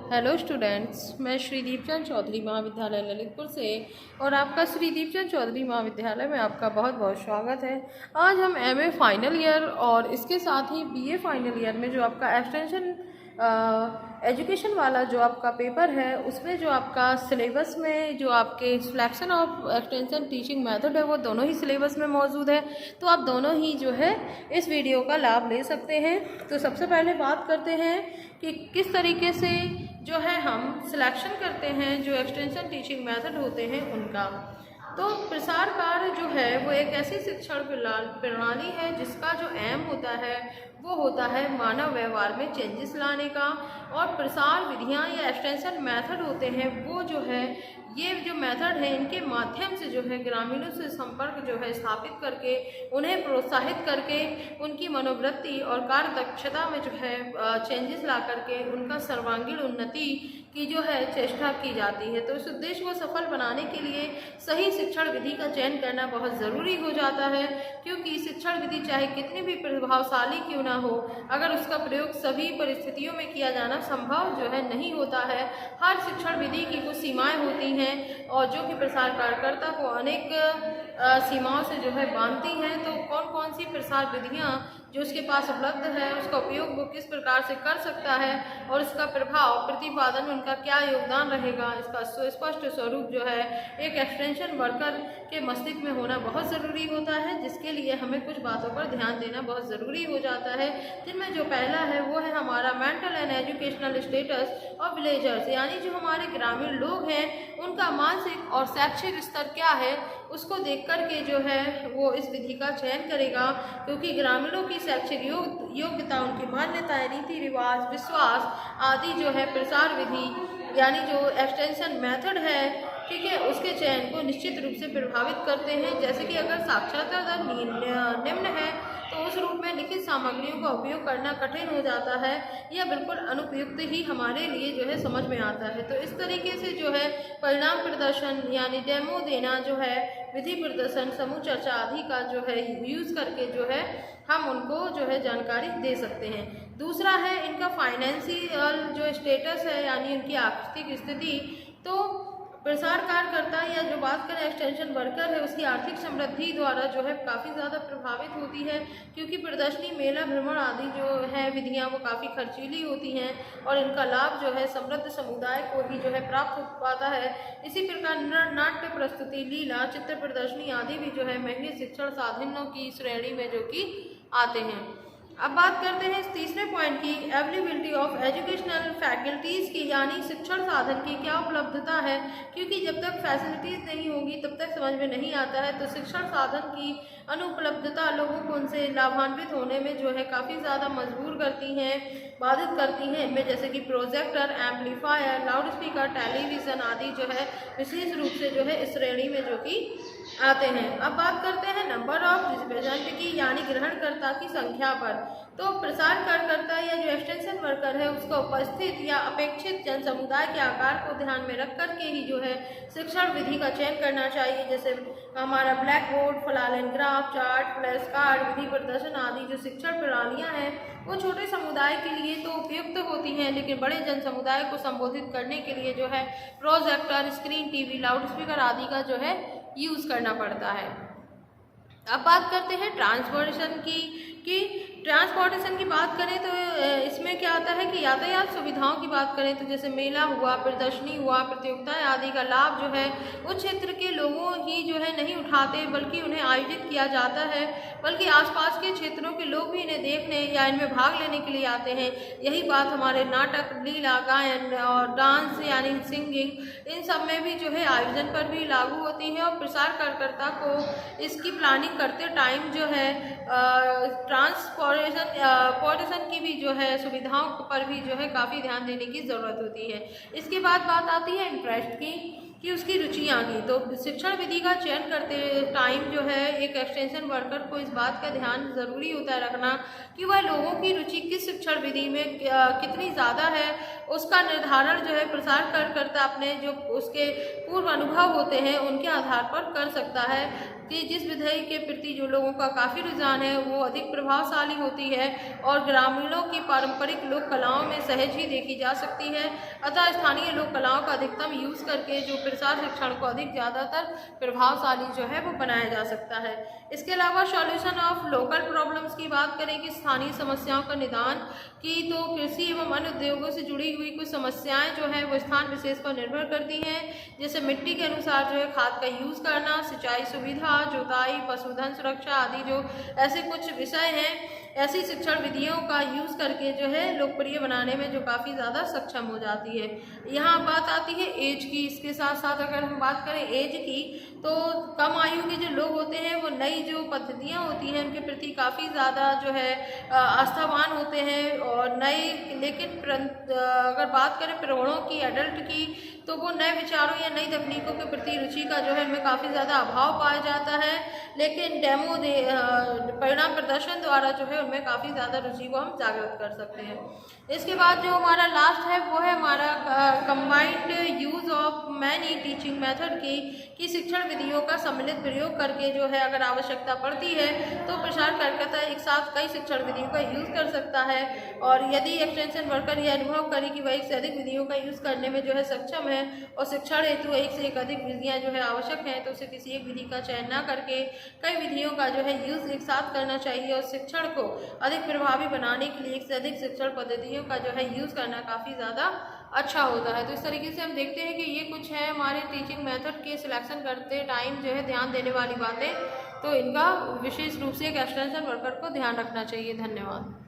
Hello students, मैं श्री दीपचंद चौधरी महाविद्यालय ललितपुर से और आपका श्री दीपचंद चौधरी महाविद्यालय में आपका बहुत बहुत स्वागत है। आज हम एमए फाइनल ईयर और इसके साथ ही बीए फाइनल ईयर में जो आपका एक्सटेंशन एजुकेशन वाला जो आपका पेपर है उसमें जो आपका सिलेबस में जो आपके selection of extension teaching method है वो दोनों ही सिलेबस में मौजूद है। तो आप दोनों ही जो है इस वीडियो का लाभ ले सकते हैं। तो सबसे पहले बात करते हैं कि किस तरीके से जो है हम सिलेक्शन करते हैं जो एक्सटेंशन टीचिंग मेथड होते हैं उनका। तो प्रसार कार्य जो है वो एक ऐसी शिक्षण प्रणाली है जिसका जो एम होता है वो होता है मानव व्यवहार में चेंजेस लाने का, और प्रसार विधियां या एक्सटेंशन मेथड होते हैं वो जो है ये जो मेथड है इनके माध्यम से जो है ग्रामीणों से संपर्क जो है स्थापित करके उन्हें प्रोत्साहित करके उनकी मनोवृत्ति और कार्य दक्षता में जो है चेंजेस ला करके उनका सर्वांगीण उन्नति की जो है चेष्टा की जाती है। तो इस उद्देश्य को सफल बनाने के लिए सही शिक्षण विधि का चयन करना बहुत ज़रूरी हो जाता है, क्योंकि शिक्षण विधि चाहे कितनी भी प्रभावशाली क्यों ना हो, अगर उसका प्रयोग सभी परिस्थितियों में किया जाना संभव जो है नहीं होता है। हर शिक्षण विधि की कुछ सीमाएं होती हैं और जो कि प्रसार कार्यकर्ता को अनेक सीमाओं से जो है बांधती हैं। तो कौन कौन सी प्रसार विधियां जो उसके पास उपलब्ध है उसका उपयोग वो किस प्रकार से कर सकता है और इसका प्रभाव प्रतिपादन में उनका क्या योगदान रहेगा, इसका सुस्पष्ट स्वरूप जो है एक एक्सटेंशन वर्कर के मस्तिष्क में होना बहुत ज़रूरी होता है, जिसके लिए हमें कुछ बातों पर ध्यान देना बहुत ज़रूरी हो जाता है। जिनमें जो पहला है वो है हमारा mental and educational status of villagers, यानी जो हमारे ग्रामीण लोग हैं उनका मानसिक और शैक्षिक स्तर क्या है उसको देख करके जो है वो इस विधि का चयन करेगा, क्योंकि ग्रामीणों की शैक्षिक योग्यता, उनकी मान्यताएं, रीति रिवाज, विश्वास आदि जो है प्रसार विधि यानी जो एक्सटेंशन मेथड है, ठीक है, उसके चयन को निश्चित रूप से प्रभावित करते हैं। जैसे कि अगर साक्षरता दर निम्न है तो उस रूप में लिखित सामग्रियों का उपयोग करना कठिन हो जाता है या बिल्कुल अनुपयुक्त ही हमारे लिए जो है समझ में आता है। तो इस तरीके से जो है परिणाम प्रदर्शन यानी डेमो देना जो है विधि प्रदर्शन, समूह चर्चा आदि का जो है यूज़ करके जो है हम उनको जो है जानकारी दे सकते हैं। दूसरा है इनका फाइनेंशियल जो स्टेटस है यानी इनकी आर्थिक स्थिति। तो प्रसार कार्यकर्ता या जो बात करें एक्सटेंशन वर्कर है उसकी आर्थिक समृद्धि द्वारा जो है काफ़ी ज़्यादा प्रभावित होती है, क्योंकि प्रदर्शनी, मेला, भ्रमण आदि जो है विधियां वो काफ़ी खर्चीली होती हैं और इनका लाभ जो है समृद्ध समुदाय को ही जो है प्राप्त हो पाता है। इसी प्रकार नाट्य प्रस्तुति, लीला, चित्र प्रदर्शनी आदि भी जो है महंगे शिक्षण साधनों की श्रेणी में जो कि आते हैं। अब बात करते हैं इस तीसरे पॉइंट की, अवेलेबिलिटी ऑफ एजुकेशनल फैकल्टीज़ की, यानी शिक्षण साधन की क्या उपलब्धता है, क्योंकि जब तक फैसिलिटीज़ नहीं होगी तब तक समझ में नहीं आता है। तो शिक्षण साधन की अनुपलब्धता लोगों को उनसे लाभान्वित होने में जो है काफ़ी ज़्यादा मजबूर करती हैं, बाधित करती हैं। इनमें जैसे कि projector, amplifier, loud speaker, television आदि जो है विशेष रूप से जो है इस श्रेणी में जो कि आते हैं। अब बात करते हैं नंबर ऑफ रिप्रेजेंट की, यानी ग्रहणकर्ता की संख्या पर। तो प्रसार कार्यकर्ता या जो एक्सटेंशन वर्कर है उसका उपस्थित या अपेक्षित जन समुदाय के आकार को ध्यान में रख करके ही जो है शिक्षण विधि का चयन करना चाहिए। जैसे हमारा ब्लैक बोर्ड, फलालेन ग्राफ, चार्ट, फ्लैश कार्ड, विधि प्रदर्शन आदि जो शिक्षण प्रणालियाँ हैं वो छोटे समुदाय के लिए तो उपयुक्त होती हैं, लेकिन बड़े जन समुदाय को संबोधित करने के लिए जो है projector, screen, TV, loud speaker आदि का जो है यूज़ करना पड़ता है। अब बात करते हैं ट्रांसपोर्टेशन की ट्रांसपोर्टेशन की बात करें तो इसमें क्या आता है कि यातायात सुविधाओं की बात करें तो जैसे मेला हुआ, प्रदर्शनी हुआ, प्रतियोगिताएं आदि का लाभ जो है उस क्षेत्र के लोगों ही जो है नहीं उठाते, बल्कि उन्हें आयोजित किया जाता है, बल्कि आसपास के क्षेत्रों के लोग भी इन्हें देखने या इनमें भाग लेने के लिए आते हैं। यही बात हमारे नाटक, लीला, गायन और डांस यानी सिंगिंग, इन सब में भी जो है आयोजन पर भी लागू होती है। और प्रसार कार्यकर्ता को इसकी प्लानिंग करते टाइम जो है ट्रांसपोर्टेशन की भी जो है सुविधाओं पर भी जो है काफ़ी ध्यान देने की ज़रूरत होती है। इसके बाद बात आती है इंटरेस्ट की। कि उसकी रुचि आ गई। तो शिक्षण विधि का चयन करते टाइम जो है एक एक्सटेंशन वर्कर को इस बात का ध्यान ज़रूरी होता है रखना कि वह लोगों की रुचि किस शिक्षण विधि में कितनी ज़्यादा है, उसका निर्धारण जो है प्रसार करता अपने जो उसके पूर्व अनुभव होते हैं उनके आधार पर कर सकता है कि जिस विधि के प्रति जो लोगों का काफ़ी रुझान है वो अधिक प्रभावशाली होती है और ग्रामीणों की पारंपरिक लोक कलाओं में सहज ही देखी जा सकती है। अतः स्थानीय लोक कलाओं का अधिकतम यूज़ करके जो प्रसार शिक्षण को अधिक ज़्यादातर प्रभावशाली जो है वो बनाया जा सकता है। इसके अलावा सॉल्यूशन ऑफ लोकल प्रॉब्लम्स की बात करें कि स्थानीय समस्याओं का निदान की, तो कृषि एवं अन्य उद्योगों से जुड़ी हुई कुछ समस्याएं जो है वो स्थान विशेष पर निर्भर करती हैं, जैसे मिट्टी के अनुसार जो है खाद का यूज़ करना, सिंचाई सुविधा, जुताई, पशुधन सुरक्षा आदि जो ऐसे कुछ विषय हैं। ऐसी शिक्षण विधियों का यूज़ करके जो है लोकप्रिय बनाने में जो काफ़ी ज़्यादा सक्षम हो जाती है। यहाँ बात आती है एज की। इसके साथ साथ अगर हम बात करें एज की, तो कम आयु के जो लोग होते हैं वो नई जो पद्धतियाँ होती हैं उनके प्रति काफ़ी ज़्यादा जो है आस्थावान होते हैं और नए, लेकिन अगर बात करें प्रौढ़ों की, एडल्ट की, तो वो नए विचारों या नई तकनीकों के प्रति रुचि का जो है उनमें काफ़ी ज़्यादा अभाव पाया जाता है, लेकिन परिणाम प्रदर्शन द्वारा जो है उनमें काफ़ी ज़्यादा रुचि को हम जागृत कर सकते हैं। इसके बाद जो हमारा लास्ट है वो है हमारा combined use of many teaching method की शिक्षण विधियों का सम्मिलित प्रयोग करके जो है अगर आवश्यकता पड़ती है तो प्रसारकर्ता एक साथ कई शिक्षण विधियों का यूज़ कर सकता है। और यदि एक्सटेंशन वर्कर यह अनुभव करे कि वह एक से अधिक विधियों का यूज़ करने में जो है सक्षम है और शिक्षण हेतु एक से एक अधिक विधियाँ जो है आवश्यक हैं, तो उसे किसी एक विधि का चयन न करके कई विधियों का जो है यूज़ एक साथ करना चाहिए और शिक्षण को अधिक प्रभावी बनाने के लिए एक से अधिक शिक्षण पद्धतियों का जो है यूज़ करना काफ़ी ज़्यादा अच्छा होता है। तो इस तरीके से हम देखते हैं कि ये कुछ है हमारे टीचिंग मेथड के सिलेक्शन करते टाइम जो है ध्यान देने वाली बातें, तो इनका विशेष रूप से एक एक्सटेंशन वर्कर को ध्यान रखना चाहिए। धन्यवाद।